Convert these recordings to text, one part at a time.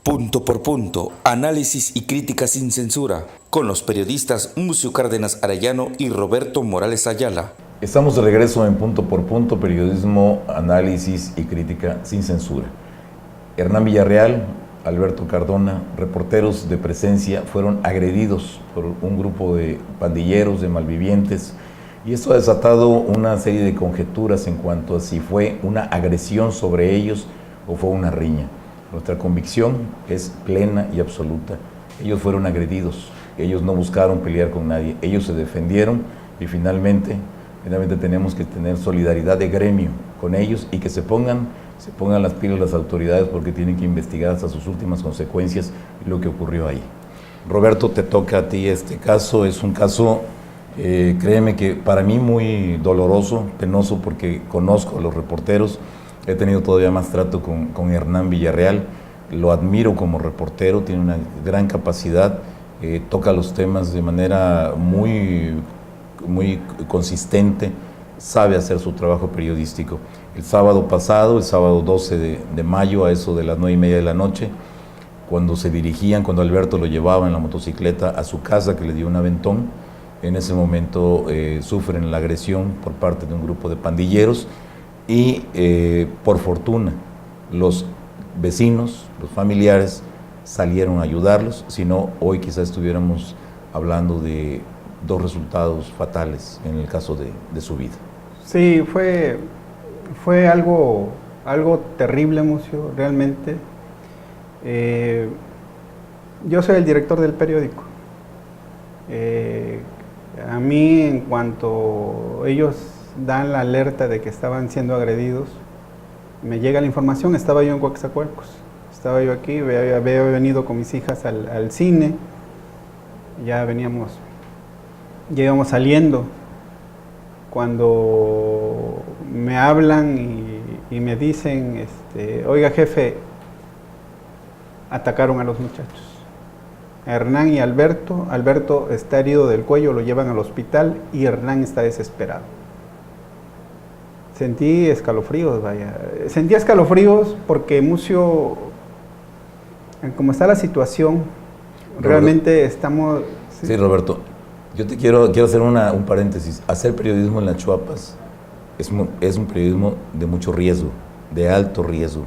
Punto por punto, análisis y crítica sin censura, con los periodistas Mucio Cárdenas Arellano y Roberto Morales Ayala. Estamos de regreso en Punto por Punto, periodismo, análisis y crítica sin censura. Hernán Villarreal, Alberto Cardona, reporteros de Presencia, fueron agredidos por un grupo de pandilleros, de malvivientes, y esto ha desatado una serie de conjeturas en cuanto a si fue una agresión sobre ellos o fue una riña. Nuestra convicción es plena y absoluta. Ellos fueron agredidos, ellos no buscaron pelear con nadie, ellos se defendieron y finalmente tenemos que tener solidaridad de gremio con ellos y que se pongan las pilas las autoridades, porque tienen que investigar hasta sus últimas consecuencias lo que ocurrió ahí. Roberto, te toca a ti este caso. Es un caso, créeme que para mí muy doloroso, penoso, porque conozco a los reporteros. He tenido todavía más trato con Hernán Villarreal, lo admiro como reportero, tiene una gran capacidad, toca los temas de manera muy consistente, sabe hacer su trabajo periodístico. El sábado pasado, el sábado 12 de mayo, a eso de las 9:30 de la noche, cuando Alberto lo llevaba en la motocicleta a su casa, que le dio un aventón, en ese momento sufren la agresión por parte de un grupo de pandilleros. Y por fortuna los vecinos, los familiares salieron a ayudarlos, si no hoy quizás estuviéramos hablando de dos resultados fatales en el caso de su vida. Sí, fue algo terrible, Mucio, realmente. Yo soy el director del periódico. A mí, en cuanto ellos dan la alerta de que estaban siendo agredidos, me llega la información. Estaba yo en Coatzacoalcos, estaba yo aquí, había venido con mis hijas al cine, ya íbamos saliendo, cuando me hablan y me dicen, oiga jefe, atacaron a los muchachos, a Hernán y Alberto. Alberto está herido del cuello, lo llevan al hospital y Hernán está desesperado. Sentí escalofríos, sentí escalofríos porque, Mucio, como está la situación, Roberto, realmente estamos... Sí, Roberto, yo te quiero hacer un paréntesis. Hacer periodismo en las Chuapas es un periodismo de mucho riesgo, de alto riesgo,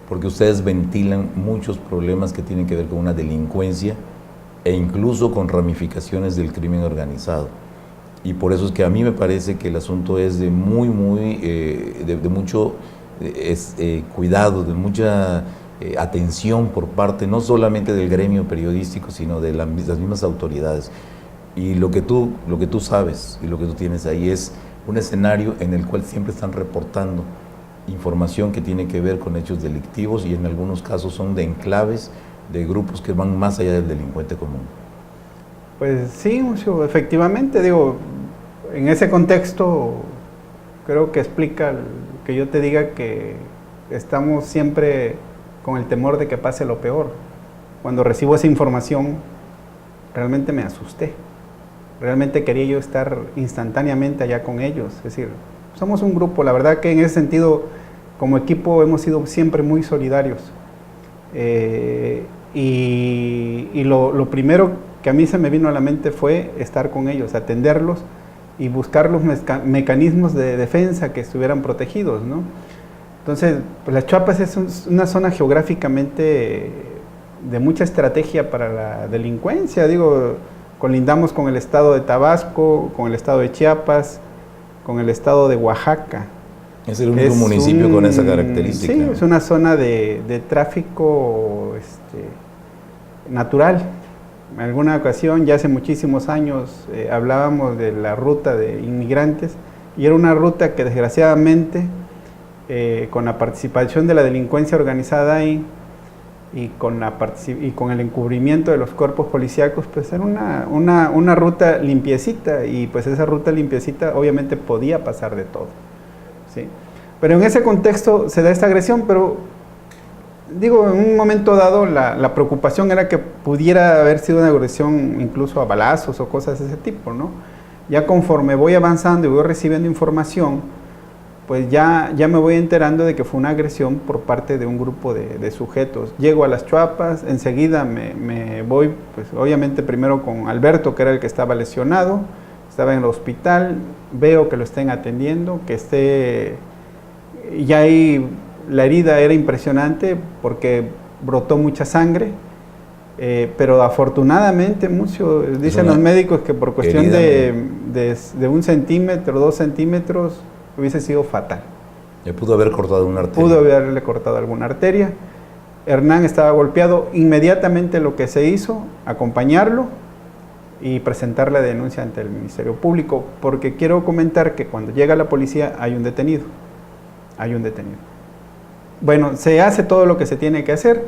porque ustedes ventilan muchos problemas que tienen que ver con una delincuencia e incluso con ramificaciones del crimen organizado. Y por eso es que a mí me parece que el asunto es de mucho cuidado, de mucha atención por parte no solamente del gremio periodístico, sino de las mismas autoridades. Y lo que tú sabes y lo que tú tienes ahí es un escenario en el cual siempre están reportando información que tiene que ver con hechos delictivos, y en algunos casos son de enclaves de grupos que van más allá del delincuente común. Pues sí, Mucio, efectivamente, en ese contexto creo que explica que yo te diga que estamos siempre con el temor de que pase lo peor. Cuando recibo esa información, realmente me asusté. Realmente quería yo estar instantáneamente allá con ellos. Es decir, somos un grupo, la verdad que en ese sentido, como equipo, hemos sido siempre muy solidarios. Y lo primero que a mí se me vino a la mente fue estar con ellos, atenderlos y buscar los mecanismos de defensa que estuvieran protegidos, ¿no? Entonces, pues las Chuapas es una zona geográficamente de mucha estrategia para la delincuencia. Colindamos con el estado de Tabasco, con el estado de Chiapas, con el estado de Oaxaca. Es el único municipio con esa característica. Sí, es una zona de tráfico natural. En alguna ocasión, ya hace muchísimos años, hablábamos de la ruta de inmigrantes, y era una ruta que desgraciadamente, con la participación de la delincuencia organizada ahí y con el encubrimiento de los cuerpos policíacos, pues era una ruta limpiecita, y pues esa ruta limpiecita obviamente podía pasar de todo, ¿sí? Pero en ese contexto se da esta agresión, pero en un momento dado la preocupación era que pudiera haber sido una agresión incluso a balazos o cosas de ese tipo, ¿no? Ya conforme voy avanzando y voy recibiendo información, pues ya me voy enterando de que fue una agresión por parte de un grupo de sujetos. Llego a las Chuapas, enseguida me voy, pues obviamente primero con Alberto, que era el que estaba lesionado, estaba en el hospital, veo que lo estén atendiendo, que esté, ya ahí la herida era impresionante porque brotó mucha sangre, pero afortunadamente, dicen los médicos que por cuestión de 1 centímetro, 2 centímetros, hubiese sido fatal. Le pudo haber cortado una arteria. Pudo haberle cortado alguna arteria. Hernán estaba golpeado. Inmediatamente lo que se hizo, acompañarlo y presentar la denuncia ante el Ministerio Público, porque quiero comentar que cuando llega la policía hay un detenido. Bueno, se hace todo lo que se tiene que hacer.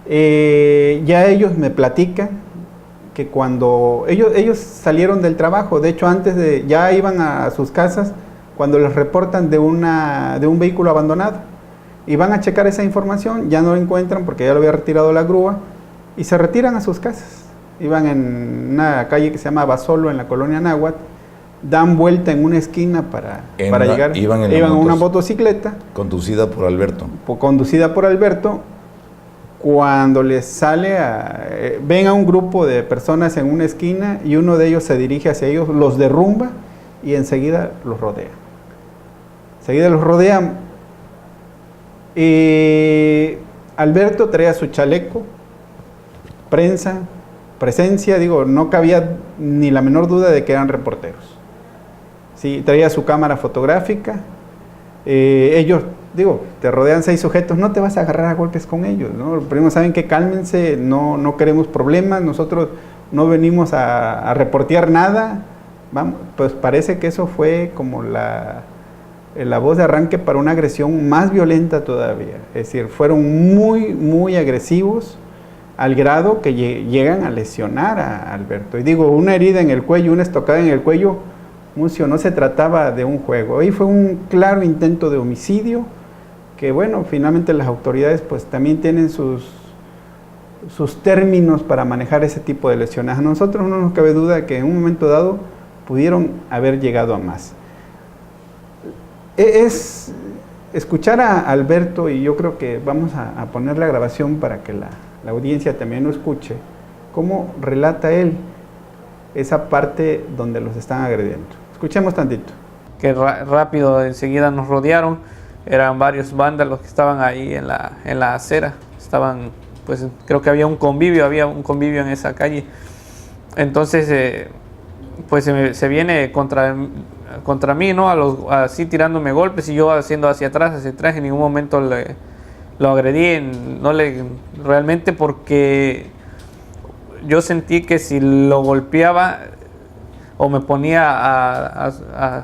Ya ellos me platican que cuando ellos salieron del trabajo, de hecho ya iban a sus casas, cuando les reportan de un vehículo abandonado y van a checar esa información, ya no lo encuentran porque ya lo había retirado la grúa y se retiran a sus casas. Iban en una calle que se llama Basolo, en la colonia Náhuatl, dan vuelta en una esquina para llegar. Iban en una motocicleta. Conducida por Alberto. Cuando les sale, ven a un grupo de personas en una esquina y uno de ellos se dirige hacia ellos, los derrumba y enseguida los rodea. Alberto traía su chaleco, presencia, no cabía ni la menor duda de que eran reporteros. Sí, traía su cámara fotográfica. Ellos, te rodean 6 sujetos, no te vas a agarrar a golpes con ellos, ¿no? Primero saben que cálmense, no queremos problemas, nosotros no venimos a reportear nada. Vamos, pues parece que eso fue como la voz de arranque para una agresión más violenta todavía. Es decir, fueron muy, muy agresivos al grado que llegan a lesionar a Alberto. Y una herida en el cuello, una estocada en el cuello, Mucio, no se trataba de un juego. Ahí fue un claro intento de homicidio que, finalmente las autoridades pues también tienen sus términos para manejar ese tipo de lesiones. A nosotros no nos cabe duda que en un momento dado pudieron haber llegado a más. Es escuchar a Alberto, y yo creo que vamos a poner la grabación para que la audiencia también lo escuche, cómo relata él esa parte donde los están agrediendo. Escuchemos tantito. Que rápido, enseguida nos rodearon, eran varios vándalos que estaban ahí en la acera, pues creo que había un convivio en esa calle. Entonces, pues se viene contra mí, ¿no? Así tirándome golpes y yo haciendo hacia atrás, en ningún momento lo agredí, realmente, porque yo sentí que si lo golpeaba o me ponía a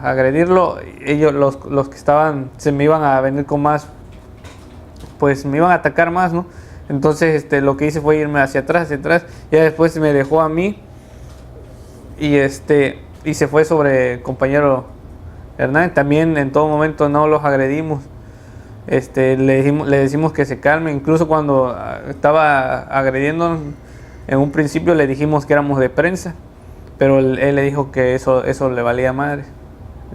agredirlo, ellos, los que estaban, se me iban a venir con más, pues me iban a atacar más, ¿no? Entonces lo que hice fue irme hacia atrás, ya después me dejó a mí y se fue sobre el compañero Hernán. También en todo momento no los agredimos, le decimos que se calme. Incluso cuando estaba agrediendo, en un principio le dijimos que éramos de prensa, pero él le dijo que eso le valía madre,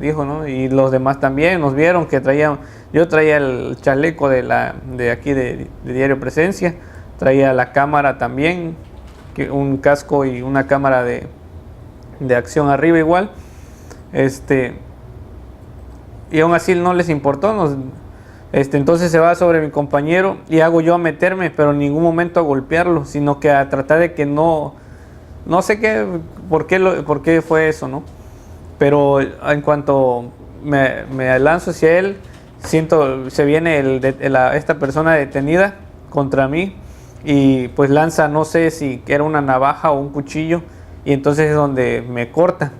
dijo, ¿no? Y los demás también nos vieron que yo traía el chaleco de aquí de Diario Presencia, traía la cámara también, un casco y una cámara de acción arriba igual, y aún así no les importó. Entonces se va sobre mi compañero y hago yo a meterme, pero en ningún momento a golpearlo, sino que a tratar de que no sé por qué fue eso, ¿no? Pero en cuanto me lanzo hacia él, se viene esta persona detenida contra mí y pues lanza, no sé si era una navaja o un cuchillo, y entonces es donde me corta.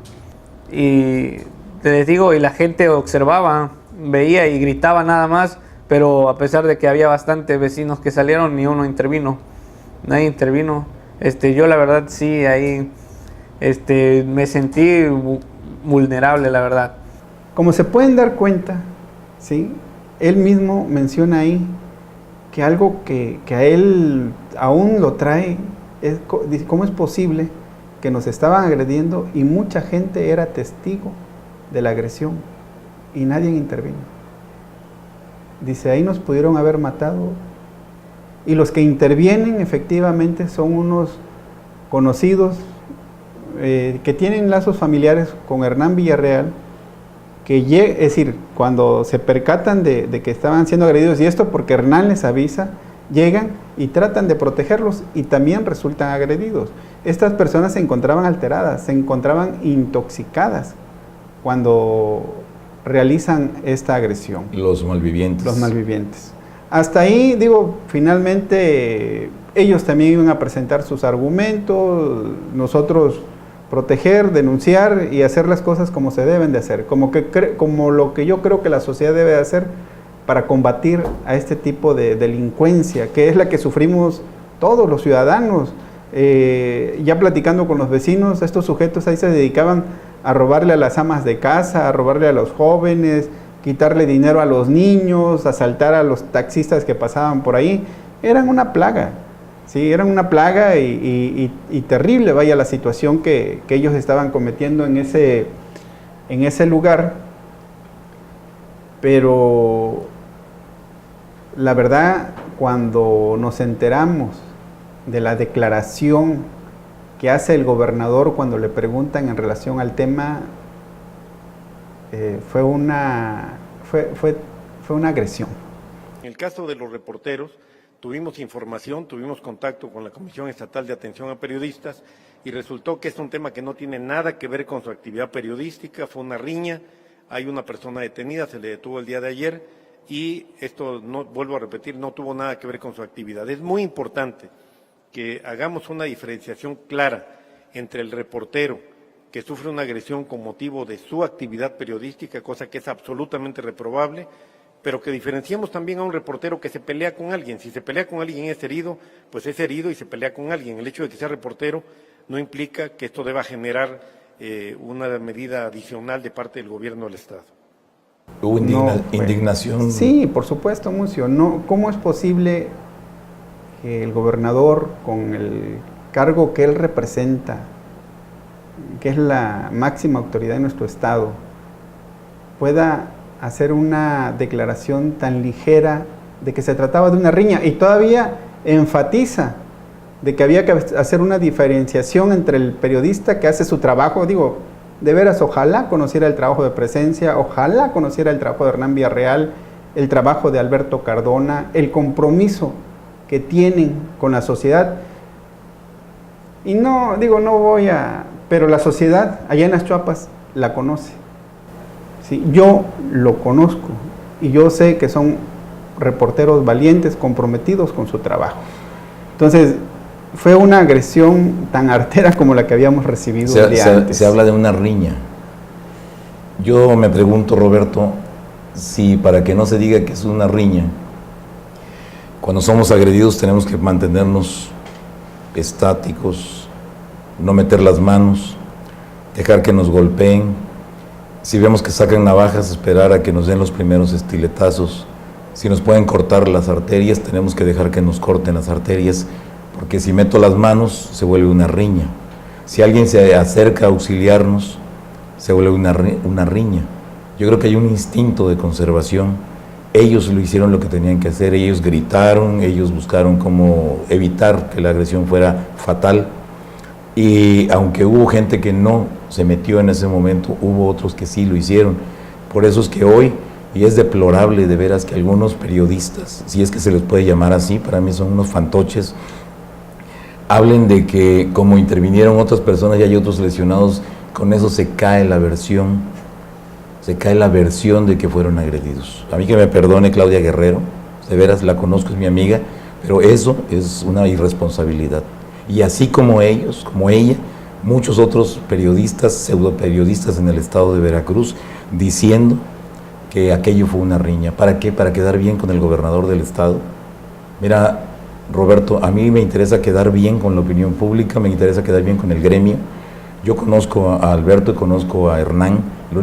Y les digo, y la gente observaba, veía y gritaba nada más, pero a pesar de que había bastantes vecinos que salieron, ni uno intervino, nadie intervino. Yo la verdad sí, ahí me sentí vulnerable, la verdad. Como se pueden dar cuenta, ¿sí? Él mismo menciona ahí que algo que a él aún lo trae, dice, ¿cómo es posible que nos estaban agrediendo y mucha gente era testigo de la agresión y nadie intervino? dice, ahí nos pudieron haber matado. Y los que intervienen efectivamente son unos conocidos que tienen lazos familiares con Hernán Villarreal, es decir, cuando se percatan de que estaban siendo agredidos, y esto porque Hernán les avisa, llegan y tratan de protegerlos y también resultan agredidos. Estas personas se encontraban alteradas, se encontraban intoxicadas cuando realizan esta agresión. Los malvivientes. Los malvivientes. Hasta ahí, digo, finalmente ellos también iban a presentar sus argumentos, nosotros proteger, denunciar y hacer las cosas como se deben de hacer, como lo que yo creo que la sociedad debe de hacer para combatir a este tipo de delincuencia, que es la que sufrimos todos los ciudadanos. Ya platicando con los vecinos, estos sujetos ahí se dedicaban a robarle a las amas de casa, a robarle a los jóvenes, quitarle dinero a los niños, asaltar a los taxistas que pasaban por ahí. Eran una plaga, sí, eran una plaga y terrible, vaya, la situación que ellos estaban cometiendo en ese lugar. Pero la verdad, cuando nos enteramos de la declaración que hace el gobernador cuando le preguntan en relación al tema, fue una agresión. En el caso de los reporteros, tuvimos información, tuvimos contacto con la Comisión Estatal de Atención a Periodistas y resultó que es un tema que no tiene nada que ver con su actividad periodística, fue una riña, hay una persona detenida, se le detuvo el día de ayer y esto, no, vuelvo a repetir, no tuvo nada que ver con su actividad. Es muy importante que hagamos una diferenciación clara entre el reportero que sufre una agresión con motivo de su actividad periodística, cosa que es absolutamente reprobable, pero que diferenciemos también a un reportero que se pelea con alguien. Si se pelea con alguien y es herido, pues es herido y se pelea con alguien. El hecho de que sea reportero no implica que esto deba generar una medida adicional de parte del gobierno del Estado. ¿Hubo indignación? Sí, por supuesto, Mucio. No, ¿cómo es posible que el gobernador, con el cargo que él representa, que es la máxima autoridad de nuestro estado, pueda hacer una declaración tan ligera de que se trataba de una riña y todavía enfatiza de que había que hacer una diferenciación entre el periodista que hace su trabajo? Digo, de veras, ojalá conociera el trabajo de Presencia, ojalá conociera el trabajo de Hernán Villarreal, el trabajo de Alberto Cardona, el compromiso que tienen con la sociedad. Y no, digo, no voy a... Pero la sociedad allá en las Chuapas la conoce. ¿Sí? Yo lo conozco y yo sé que son reporteros valientes, comprometidos con su trabajo. Entonces, fue una agresión tan artera como la que habíamos recibido el día antes. Se habla de una riña. Yo me pregunto, Roberto, si para que no se diga que es una riña, cuando somos agredidos tenemos que mantenernos estáticos, no meter las manos, dejar que nos golpeen. Si vemos que sacan navajas, esperar a que nos den los primeros estiletazos. Si nos pueden cortar las arterias, tenemos que dejar que nos corten las arterias, porque si meto las manos, se vuelve una riña. Si alguien se acerca a auxiliarnos, se vuelve una riña. Yo creo que hay un instinto de conservación. Ellos lo hicieron lo que tenían que hacer, ellos gritaron, ellos buscaron cómo evitar que la agresión fuera fatal. Y aunque hubo gente que no se metió en ese momento, hubo otros que sí lo hicieron. Por eso es que hoy, y es deplorable de veras que algunos periodistas, si es que se les puede llamar así, para mí son unos fantoches, hablen de que como intervinieron otras personas y hay otros lesionados, con eso se cae la versión de que fueron agredidos. A mí que me perdone Claudia Guerrero, de veras la conozco, es mi amiga, pero eso es una irresponsabilidad. Y así como ellos, como ella, muchos otros periodistas, pseudoperiodistas en el estado de Veracruz, diciendo que aquello fue una riña. ¿Para qué? Para quedar bien con el gobernador del estado. Mira, Roberto, a mí me interesa quedar bien con la opinión pública, me interesa quedar bien con el gremio. Yo conozco a Alberto y conozco a Hernán,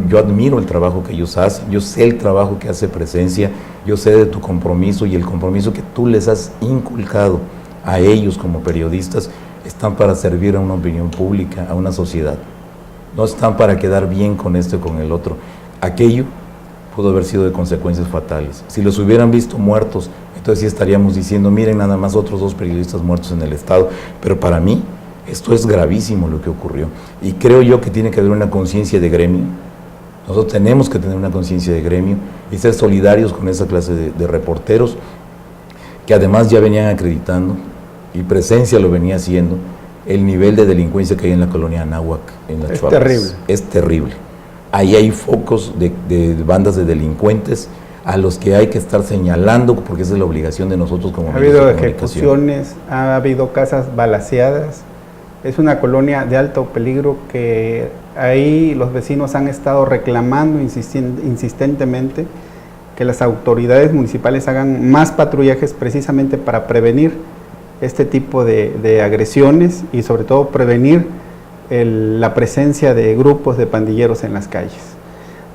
yo admiro el trabajo que ellos hacen, yo sé el trabajo que hace Presencia, yo sé de tu compromiso y el compromiso que tú les has inculcado a ellos como periodistas. Están para servir a una opinión pública, a una sociedad. No están para quedar bien con este o con el otro. Aquello pudo haber sido de consecuencias fatales. Si los hubieran visto muertos, entonces sí estaríamos diciendo, miren nada más otros 2 periodistas muertos en el estado, pero para mí esto es gravísimo lo que ocurrió, y creo yo que tiene que haber una conciencia de gremio. Nosotros tenemos que tener una conciencia de gremio y ser solidarios con esa clase de reporteros que además ya venían acreditando, y Presencia lo venía haciendo, el nivel de delincuencia que hay en la colonia Anáhuac, en la Chuapas. Terrible. Es terrible. Ahí hay focos de bandas de delincuentes a los que hay que estar señalando, porque esa es la obligación de nosotros como medios de habido comunicación. ejecuciones, ha habido casas balaceadas. Es una colonia de alto peligro que ahí los vecinos han estado reclamando insistentemente que las autoridades municipales hagan más patrullajes precisamente para prevenir este tipo de agresiones y sobre todo prevenir la presencia de grupos de pandilleros en las calles.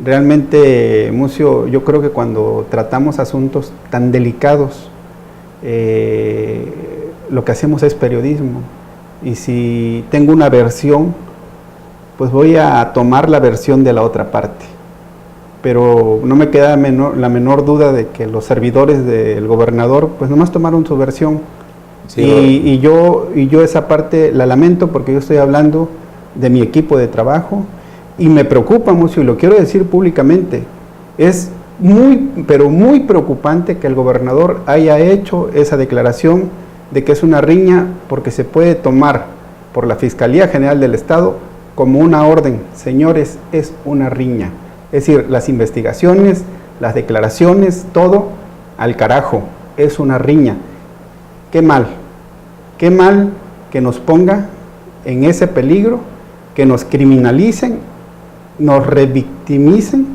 Realmente, Mucio, yo creo que cuando tratamos asuntos tan delicados, lo que hacemos es periodismo. Y si tengo una versión, pues voy a tomar la versión de la otra parte. Pero no me queda la menor duda de que los servidores del gobernador, pues nomás tomaron su versión. Sí, y yo esa parte la lamento porque yo estoy hablando de mi equipo de trabajo y me preocupa mucho, y lo quiero decir públicamente. Es muy, pero muy preocupante que el gobernador haya hecho esa declaración de que es una riña, porque se puede tomar por la Fiscalía General del Estado como una orden. Señores, es una riña. Es decir, las investigaciones, las declaraciones, todo al carajo, es una riña. Qué mal que nos ponga en ese peligro, que nos criminalicen, nos revictimicen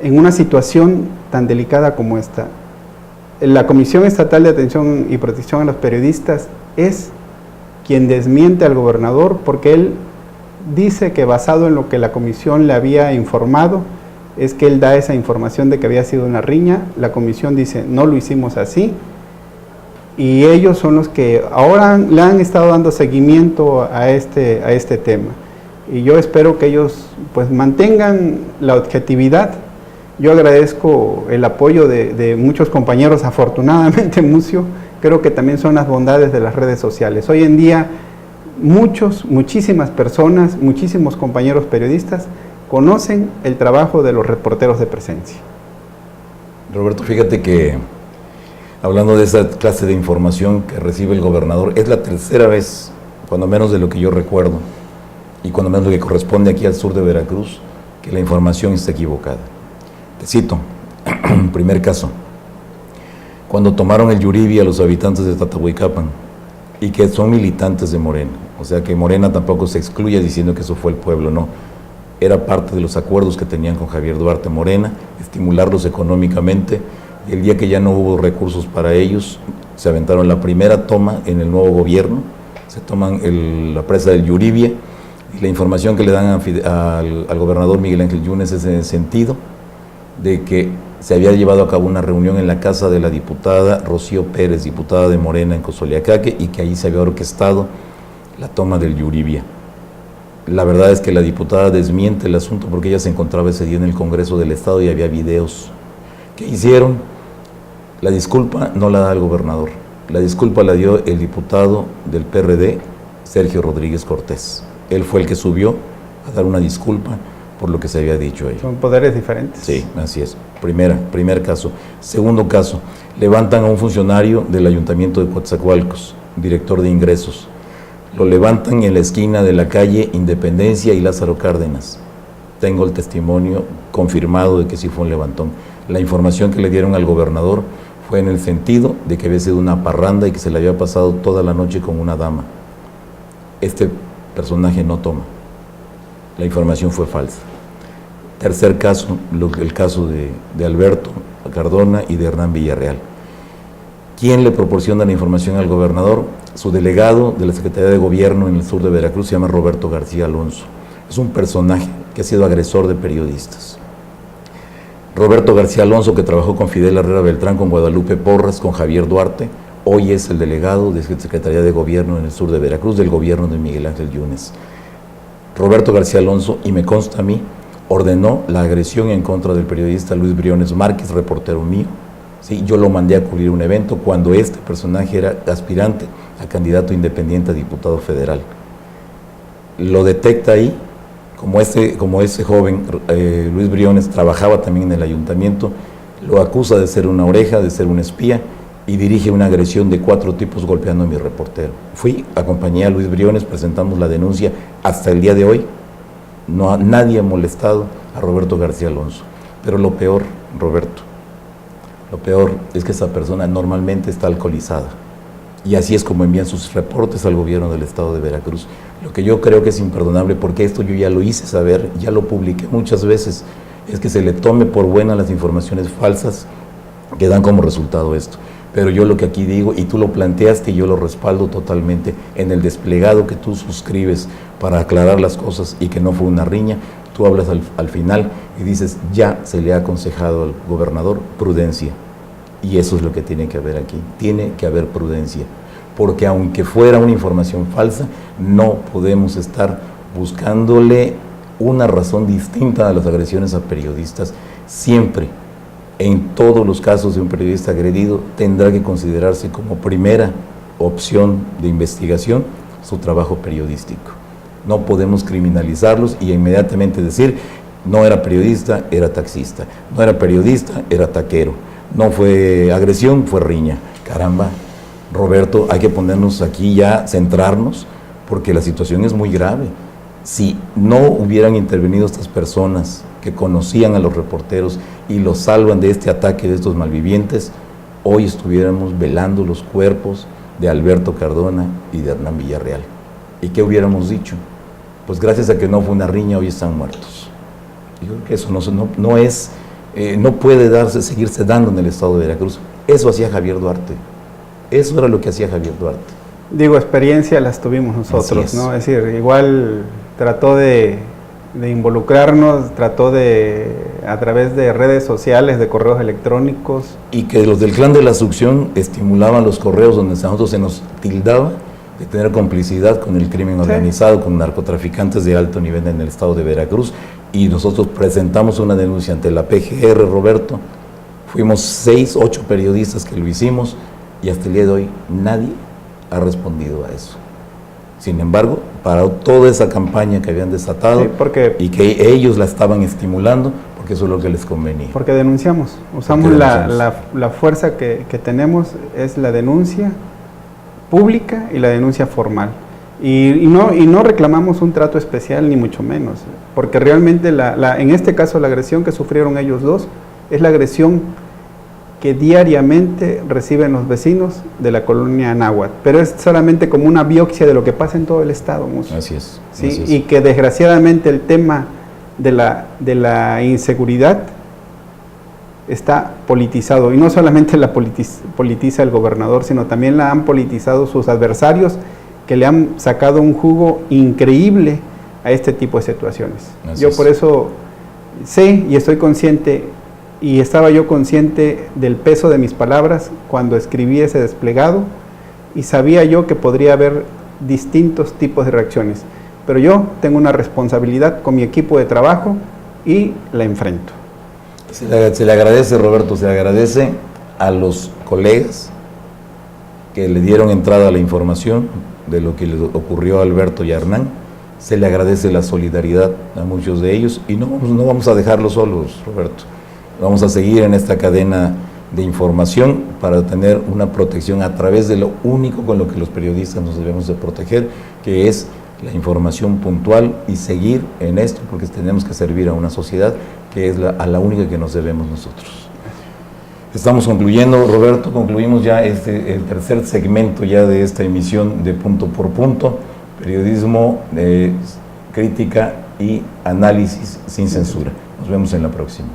en una situación tan delicada como esta. La Comisión Estatal de Atención y Protección a los Periodistas es quien desmiente al gobernador, porque él dice que basado en lo que la comisión le había informado, es que él da esa información de que había sido una riña. La comisión dice, no lo hicimos así, y ellos son los que ahora le han estado dando seguimiento a este tema. Y yo espero que ellos pues mantengan la objetividad. Yo agradezco el apoyo de muchos compañeros, afortunadamente, Mucio. Creo que también son las bondades de las redes sociales. Hoy en día muchísimas personas, muchísimos compañeros periodistas conocen el trabajo de los reporteros de Presencia. Roberto, fíjate que hablando de esa clase de información que recibe el gobernador, es la tercera vez, cuando menos de lo que yo recuerdo, y cuando menos lo que corresponde aquí al sur de Veracruz, que la información está equivocada. Te cito, primer caso, cuando tomaron el Yuribi a los habitantes de Tatahuicapan, y que son militantes de Morena, o sea que Morena tampoco se excluye diciendo que eso fue el pueblo, no, era parte de los acuerdos que tenían con Javier Duarte Morena, estimularlos económicamente, y el día que ya no hubo recursos para ellos, se aventaron la primera toma en el nuevo gobierno, se toman la presa del Yuribia, y la información que le dan al gobernador Miguel Ángel Yunes es en el sentido de que se había llevado a cabo una reunión en la casa de la diputada Rocío Pérez, diputada de Morena en Cozoleacaque, y que ahí se había orquestado la toma del Yuribia. La verdad es que la diputada desmiente el asunto porque ella se encontraba ese día en el Congreso del Estado y había videos. ¿Qué hicieron? La disculpa no la da el gobernador, la disculpa la dio el diputado del PRD, Sergio Rodríguez Cortés. Él fue el que subió a dar una disculpa por lo que se había dicho ahí. Son poderes diferentes. Sí, así es. Primer caso. Segundo caso, levantan a un funcionario del Ayuntamiento de Coatzacoalcos, director de ingresos. Lo levantan en la esquina de la calle Independencia y Lázaro Cárdenas. Tengo el testimonio confirmado de que sí fue un levantón. La información que le dieron al gobernador fue en el sentido de que había sido una parranda y que se le había pasado toda la noche con una dama. Este personaje no toma. La información fue falsa. Tercer caso, el caso de Alberto Cardona y de Hernán Villarreal. ¿Quién le proporciona la información al gobernador? Su delegado de la Secretaría de Gobierno en el sur de Veracruz se llama Roberto García Alonso. Es un personaje que ha sido agresor de periodistas. Roberto García Alonso, que trabajó con Fidel Herrera Beltrán, con Guadalupe Porras, con Javier Duarte, hoy es el delegado de la Secretaría de Gobierno en el sur de Veracruz, del gobierno de Miguel Ángel Yunes. Roberto García Alonso, y me consta a mí, ordenó la agresión en contra del periodista Luis Briones Márquez, reportero mío. Sí, yo lo mandé a cubrir un evento cuando este personaje era aspirante a candidato independiente a diputado federal. Lo detecta ahí, como ese joven, Luis Briones, trabajaba también en el ayuntamiento, lo acusa de ser una oreja, de ser un espía, y dirige una agresión de 4 tipos golpeando a mi reportero. Fui, acompañé a Luis Briones, presentamos la denuncia. Hasta el día de hoy, nadie ha molestado a Roberto García Alonso. Pero lo peor, Roberto, lo peor es que esa persona normalmente está alcoholizada. Y así es como envían sus reportes al gobierno del estado de Veracruz. Lo que yo creo que es imperdonable, porque esto yo ya lo hice saber, ya lo publiqué muchas veces, es que se le tome por buena las informaciones falsas que dan como resultado esto. Pero yo lo que aquí digo, y tú lo planteaste y yo lo respaldo totalmente, en el desplegado que tú suscribes para aclarar las cosas y que no fue una riña, tú hablas al final y dices, ya se le ha aconsejado al gobernador prudencia. Y eso es lo que tiene que haber aquí, tiene que haber prudencia. Porque aunque fuera una información falsa, no podemos estar buscándole una razón distinta a las agresiones a periodistas. Siempre, en todos los casos de un periodista agredido, tendrá que considerarse como primera opción de investigación su trabajo periodístico. No podemos criminalizarlos y inmediatamente decir, no era periodista, era taxista, no era periodista, era taquero, no fue agresión, fue riña. Caramba, Roberto, hay que ponernos aquí ya, centrarnos, porque la situación es muy grave. Si no hubieran intervenido estas personas que conocían a los reporteros y los salvan de este ataque de estos malvivientes, hoy estuviéramos velando los cuerpos de Alberto Cardona y de Hernán Villarreal. ¿Y qué hubiéramos dicho? Pues gracias a que no fue una riña, hoy están muertos. Yo creo que eso no puede seguirse dando en el estado de Veracruz. Eso hacía Javier Duarte. Eso era lo que hacía Javier Duarte. Digo, experiencia las tuvimos nosotros, ¿no? Es decir, igual trató de involucrarnos, trató a través de redes sociales, de correos electrónicos. Y que los del clan de la succión estimulaban los correos donde a nosotros se nos tildaba de tener complicidad con el crimen organizado, con narcotraficantes de alto nivel en el estado de Veracruz. Y nosotros presentamos una denuncia ante la PGR, Roberto. Fuimos 6, 8 periodistas que lo hicimos y hasta el día de hoy nadie ha respondido a eso. Sin embargo, para toda esa campaña que habían desatado y que ellos la estaban estimulando, porque eso es lo que les convenía. Porque denunciamos, usamos la fuerza que tenemos, es la denuncia pública y la denuncia formal. Y no reclamamos un trato especial, ni mucho menos, porque realmente en este caso la agresión que sufrieron ellos dos es la agresión que diariamente reciben los vecinos de la colonia Anáhuac, pero es solamente como una biopsia de lo que pasa en todo el estado, Mucio. Así es. ¿Sí? Así es. Y que desgraciadamente el tema de la inseguridad está politizado, y no solamente la politiza el gobernador, sino también la han politizado sus adversarios, que le han sacado un jugo increíble a este tipo de situaciones. Yo por eso sé y estoy consciente, y estaba yo consciente del peso de mis palabras cuando escribí ese desplegado, y sabía yo que podría haber distintos tipos de reacciones, pero yo tengo una responsabilidad con mi equipo de trabajo y la enfrento. Se le agradece, Roberto, se le agradece a los colegas que le dieron entrada a la información de lo que les ocurrió a Alberto y a Hernán. Se le agradece la solidaridad a muchos de ellos y no vamos a dejarlos solos, Roberto. Vamos a seguir en esta cadena de información para tener una protección a través de lo único con lo que los periodistas nos debemos de proteger, que es la información puntual, y seguir en esto porque tenemos que servir a una sociedad que es a la única que nos debemos nosotros. Estamos concluyendo, Roberto, concluimos ya el tercer segmento ya de esta emisión de Punto por Punto, periodismo, crítica y análisis sin censura. Nos vemos en la próxima.